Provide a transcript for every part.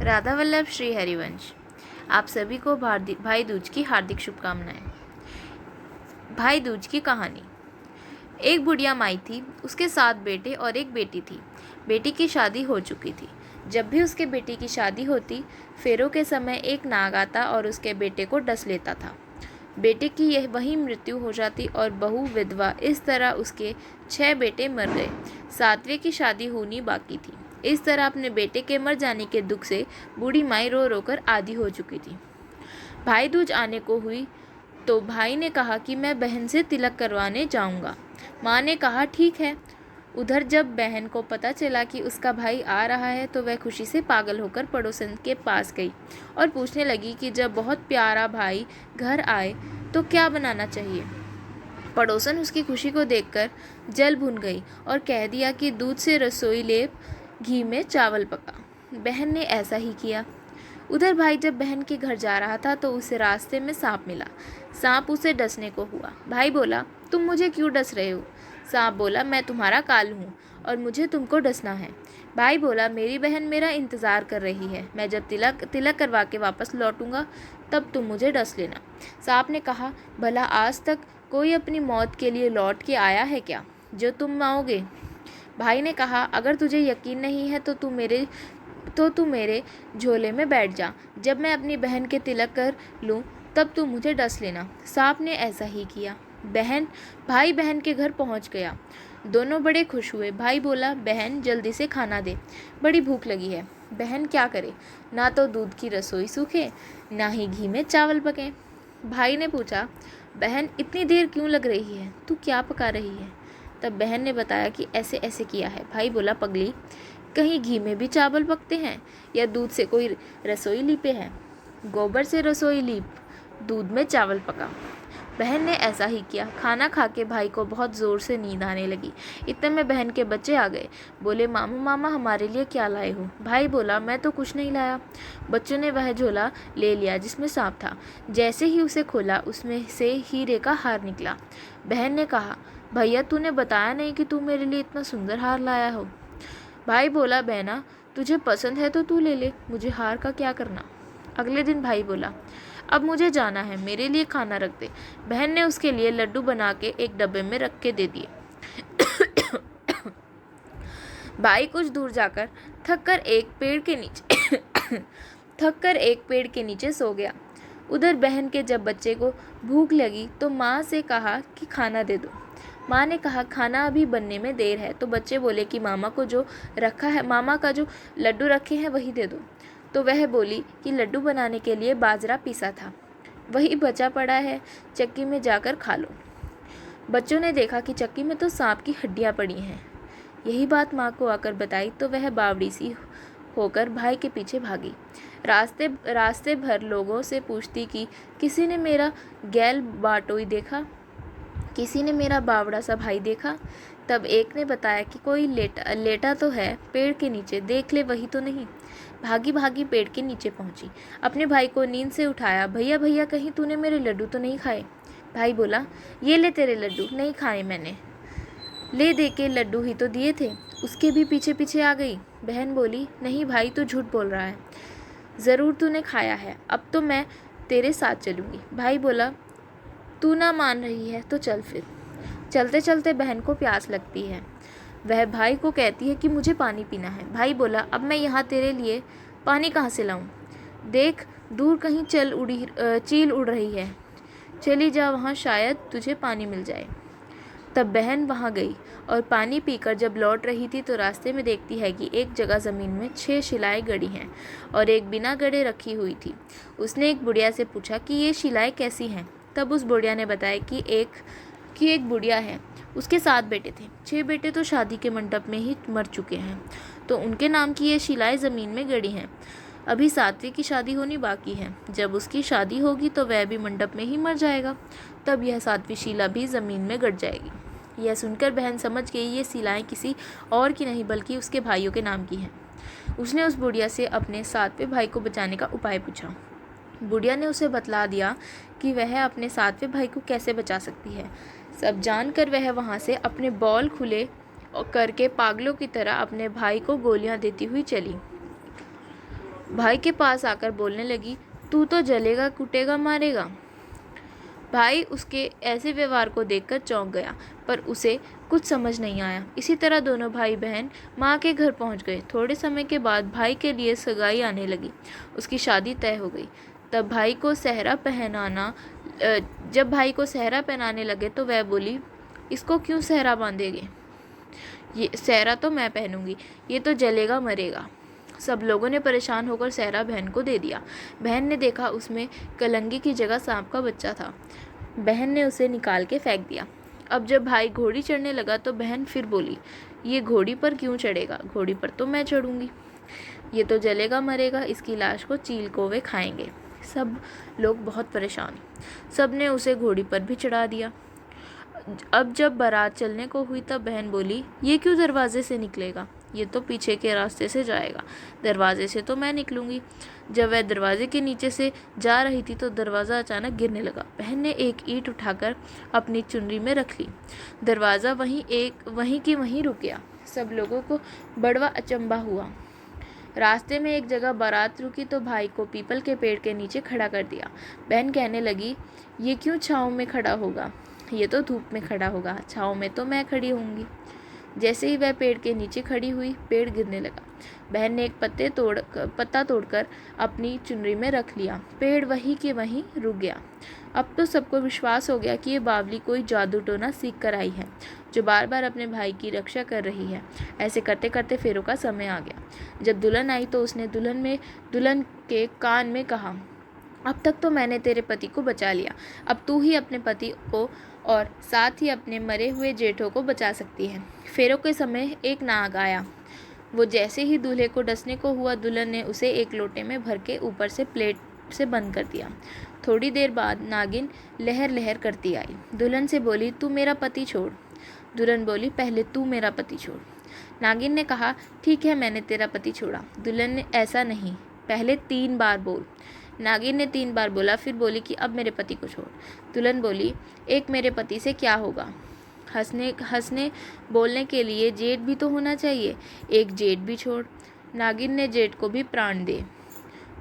राधा वल्लभ श्री हरिवंश। आप सभी को भाई दूज की हार्दिक शुभकामनाएं। भाई दूज की कहानी। एक बुढ़िया माई थी, उसके 7 बेटे और एक बेटी थी। बेटी की शादी हो चुकी थी। जब भी उसके बेटी की शादी होती, फेरों के समय एक नाग आता और उसके बेटे को डस लेता था। बेटे की यह वही मृत्यु हो जाती और बहू विधवा। इस तरह उसके 6 बेटे मर गए। 7वें की शादी होनी बाकी थी। इस तरह अपने बेटे के मर जाने के दुख से बूढ़ी माई रो रो कर आधी हो चुकी थी। भाई दूज आने को हुई तो भाई ने कहा कि मैं बहन से तिलक करवाने जाऊंगा। माँ ने कहा ठीक है। उधर जब बहन को पता चला कि उसका भाई आ रहा है तो वह खुशी से पागल होकर पड़ोसन के पास गई और पूछने लगी कि जब बहुत प्यारा भाई घर आए तो क्या बनाना चाहिए। पड़ोसन उसकी खुशी को देखकर जल भुन गई और कह दिया कि दूध से रसोई लेप, घी में चावल पका। बहन ने ऐसा ही किया। उधर भाई जब बहन के घर जा रहा था तो उसे रास्ते में सांप मिला। सांप उसे डसने को हुआ। भाई बोला, तुम मुझे क्यों डस रहे हो? सांप बोला, मैं तुम्हारा काल हूँ और मुझे तुमको डसना है। भाई बोला, मेरी बहन मेरा इंतज़ार कर रही है। मैं जब तिलक करवा के वापस लौटूंगा तब तुम मुझे डस लेना। सांप ने कहा, भला आज तक कोई अपनी मौत के लिए लौट के आया है क्या, जो तुम आओगे? भाई ने कहा, अगर तुझे यकीन नहीं है तो तू मेरे झोले में बैठ जा। जब मैं अपनी बहन के तिलक कर लूँ तब तू मुझे डस लेना। सांप ने ऐसा ही किया। भाई बहन के घर पहुँच गया। दोनों बड़े खुश हुए। भाई बोला, बहन जल्दी से खाना दे, बड़ी भूख लगी है। बहन क्या करे, ना तो दूध की रसोई सूखे, ना ही घी में चावल पके। भाई ने पूछा, बहन इतनी देर क्यों लग रही है, तू क्या पका रही है? तब बहन ने बताया कि ऐसे ऐसे किया है। भाई बोला, पगली, कहीं घी में भी चावल पकते हैं या दूध से कोई रसोई लीपे हैं? गोबर से रसोई लीप, दूध में चावल पका। बहन ने ऐसा ही किया। खाना खा के भाई को बहुत ज़ोर से नींद आने लगी। इतने में बहन के बच्चे आ गए। बोले, मामा हमारे लिए क्या लाए हो? भाई बोला, मैं तो कुछ नहीं लाया। बच्चों ने वह झोला ले लिया जिसमें सांप था। जैसे ही उसे खोला उसमें से हीरे का हार निकला। बहन ने कहा, भैया तूने बताया नहीं कि तू मेरे लिए इतना सुंदर हार लाया हो। भाई बोला, बहना तुझे पसंद है तो तू ले ले, मुझे हार का क्या करना। अगले दिन भाई बोला, अब मुझे जाना है, मेरे लिए खाना रख दे। बहन ने उसके लिए लड्डू बना के एक डब्बे में रख के दे दिए। भाई कुछ दूर जाकर थक कर एक पेड़ के नीचे सो गया। उधर बहन के जब बच्चे को भूख लगी तो माँ से कहा कि खाना दे दो। माँ ने कहा, खाना अभी बनने में देर है। तो बच्चे बोले कि मामा का जो लड्डू रखे हैं वही दे दो। तो वह बोली कि लड्डू बनाने के लिए बाजरा पीसा था, वही बचा पड़ा है, चक्की में जाकर खा लो। बच्चों ने देखा कि चक्की में तो सांप की हड्डियाँ पड़ी हैं। यही बात माँ को आकर बताई तो वह बावड़ी सी होकर भाई के पीछे भागी। रास्ते भर लोगों से पूछती कि किसी ने मेरा गैल बाटोई देखा, किसी ने मेरा बावड़ा सा भाई देखा। तब एक ने बताया कि कोई लेटा तो है पेड़ के नीचे, देख ले वही तो नहीं। भागी भागी पेड़ के नीचे पहुंची, अपने भाई को नींद से उठाया। भैया भैया, कहीं तूने मेरे लड्डू तो नहीं खाए? भाई बोला, ये ले तेरे लड्डू, नहीं खाए मैंने। ले दे के लड्डू ही तो दिए थे। उसके भी पीछे पीछे आ गई। बहन बोली, नहीं भाई तू झूठ बोल रहा है, ज़रूर तूने खाया है, अब तो मैं तेरे साथ चलूँगी। भाई बोला, तू ना मान रही है तो चल फिर। चलते चलते बहन को प्यास लगती है। वह भाई को कहती है कि मुझे पानी पीना है। भाई बोला, अब मैं यहाँ तेरे लिए पानी कहाँ से लाऊं? देख दूर कहीं चील उड़ रही है, चली जा वहाँ, शायद तुझे पानी मिल जाए। तब बहन वहाँ गई और पानी पीकर जब लौट रही थी तो रास्ते में देखती है कि एक जगह ज़मीन में 6 शिलाएँ गड़ी हैं और एक बिना गड़े रखी हुई थी। उसने एक बुढ़िया से पूछा कि ये शिलाएँ कैसी हैं? तब उस बुढ़िया ने बताया कि एक बुढ़िया है, उसके 7 बेटे थे। 6 बेटे तो शादी के मंडप में ही मर चुके हैं, तो उनके नाम की ये शिलाएँ ज़मीन में गड़ी हैं। अभी 7वीं की शादी होनी बाकी है। जब उसकी शादी होगी तो वह भी मंडप में ही मर जाएगा, तब यह 7वीं शिला भी ज़मीन में गड़ जाएगी। यह सुनकर बहन समझ गई ये शिलाएँ किसी और की नहीं बल्कि उसके भाइयों के नाम की हैं। उसने उस बुढ़िया से अपने 7वें भाई को बचाने का उपाय पूछा। बुढ़िया ने उसे बतला दिया कि वह अपने 7वें भाई को कैसे बचा सकती है। सब जानकर वह वहाँ से अपने बॉल खुले करके पागलों की तरह अपने भाई को गोलियां देती हुई चली। भाई के पास आकर बोलने लगी, तू तो जलेगा, कुटेगा, मारेगा। भाई उसके ऐसे व्यवहार को देखकर चौंक गया, पर उसे कुछ समझ नहीं आया। इसी तरह दोनों भाई बहन माँ के घर पहुँच गए। थोड़े समय के बाद भाई के लिए सगाई आने लगी। उसकी शादी तय हो गई। तब भाई को सेहरा पहनाना जब भाई को सेहरा पहनाने लगे तो वह बोली, इसको क्यों सेहरा बांधेगे? ये सेहरा तो मैं पहनूंगी, ये तो जलेगा, मरेगा। सब लोगों ने परेशान होकर सेहरा बहन को दे दिया। बहन ने देखा उसमें कलंगी की जगह सांप का बच्चा था। बहन ने उसे निकाल के फेंक दिया। अब जब भाई घोड़ी चढ़ने लगा तो बहन फिर बोली, ये घोड़ी पर क्यों चढ़ेगा? घोड़ी पर तो मैं चढ़ूंगी। ये तो जलेगा, मरेगा, इसकी लाश को चील कौवे खाएंगे। सब लोग बहुत परेशान। सब ने उसे घोड़ी पर भी चढ़ा दिया। अब जब बारात चलने को हुई तब बहन बोली, ये क्यों दरवाजे से निकलेगा? ये तो पीछे के रास्ते से जाएगा, दरवाजे से तो मैं निकलूंगी। जब वह दरवाजे के नीचे से जा रही थी तो दरवाज़ा अचानक गिरने लगा। बहन ने एक ईंट उठाकर अपनी चुनरी में रख ली। दरवाज़ा वहीं की वहीं रुक गया। सब लोगों को बड़वा अचंभा हुआ। रास्ते में एक जगह बारात रुकी तो भाई को पीपल के पेड़ के नीचे खड़ा कर दिया। बहन कहने लगी, ये क्यों छाँव में खड़ा होगा? ये तो धूप में खड़ा होगा, छाँव में तो मैं खड़ी होंगी। जैसे ही वह पेड़ के नीचे खड़ी हुई, पेड़ गिरने लगा। बहन ने एक पत्ता तोड़कर अपनी चुनरी में रख लिया। पेड़ वहीं के वहीं रुक गया। अब तो सबको विश्वास हो गया कि ये बावली कोई जादू टोना सीख कर आई है, जो बार बार अपने भाई की रक्षा कर रही है। ऐसे करते करते फेरों का समय आ गया। जब दुल्हन आई तो उसने दुल्हन के कान में कहा, अब तक तो मैंने तेरे पति को बचा लिया, अब तू ही अपने पति को और साथ ही अपने मरे हुए जेठों को बचा सकती है। फेरों के समय एक नाग आया। वो जैसे ही दूल्हे को डसने को हुआ, दुल्हन ने उसे एक लोटे में भर के ऊपर से प्लेट से बंद कर दिया। थोड़ी देर बाद नागिन लहर लहर करती आई। दुल्हन से बोली, तू मेरा पति छोड़। दुल्हन बोली, पहले तू मेरा पति छोड़। नागिन ने कहा, ठीक है, मैंने तेरा पति छोड़ा। दुल्हन ने, ऐसा नहीं, पहले 3 बार बोल। नागिन ने 3 बार बोला, फिर बोली कि अब मेरे पति को छोड़। दुल्हन बोली, एक मेरे पति से क्या होगा? हंसने बोलने के लिए जेठ भी तो होना चाहिए, एक जेठ भी छोड़। नागिन ने जेठ को भी प्राण दे।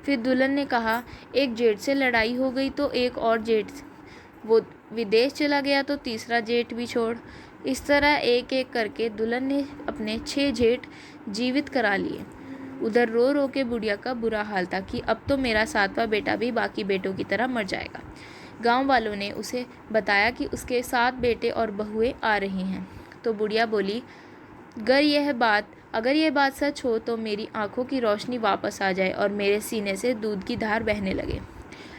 फिर दुल्हन ने कहा, एक जेठ से लड़ाई हो गई तो एक और जेठ, वो विदेश चला गया तो तीसरा जेठ भी छोड़। इस तरह एक एक करके दुल्हन ने अपने 6 जेठ जीवित करा लिए। उधर रो रो के बुढ़िया का बुरा हाल था कि अब तो मेरा 7वां बेटा भी बाकी बेटों की तरह मर जाएगा। गांव वालों ने उसे बताया कि उसके 7 बेटे और बहुएं आ रही हैं। तो बुढ़िया बोली, अगर यह बात सच हो तो मेरी आंखों की रोशनी वापस आ जाए और मेरे सीने से दूध की धार बहने लगे।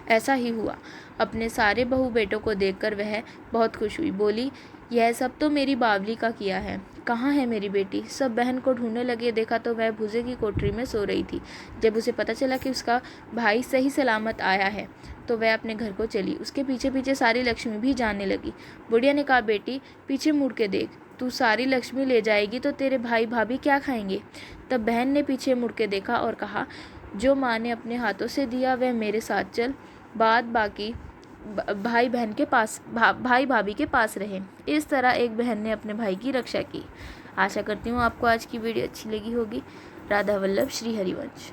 ऐसा ही हुआ। अपने सारे बहू बेटों को देखकर वह बहुत खुश हुई। बोली, यह सब तो मेरी बावली का किया है। कहाँ है मेरी बेटी? सब बहन को ढूंढने लगे। देखा तो वह भूसे की कोठरी में सो रही थी। जब उसे पता चला कि उसका भाई सही सलामत आया है तो वह अपने घर को चली। उसके पीछे पीछे सारी लक्ष्मी भी जाने लगी। बुढ़िया ने कहा, बेटी पीछे मुड़ के देख, तू सारी लक्ष्मी ले जाएगी तो तेरे भाई भाभी क्या खाएंगे? तब बहन ने पीछे मुड़ के देखा और कहा, जो माँ ने अपने हाथों से दिया वह मेरे साथ चल, बाद बाकी भाई भाभी के पास रहे। इस तरह एक बहन ने अपने भाई की रक्षा की। आशा करती हूँ आपको आज की वीडियो अच्छी लगी होगी। राधा वल्लभ, श्री हरिवंश।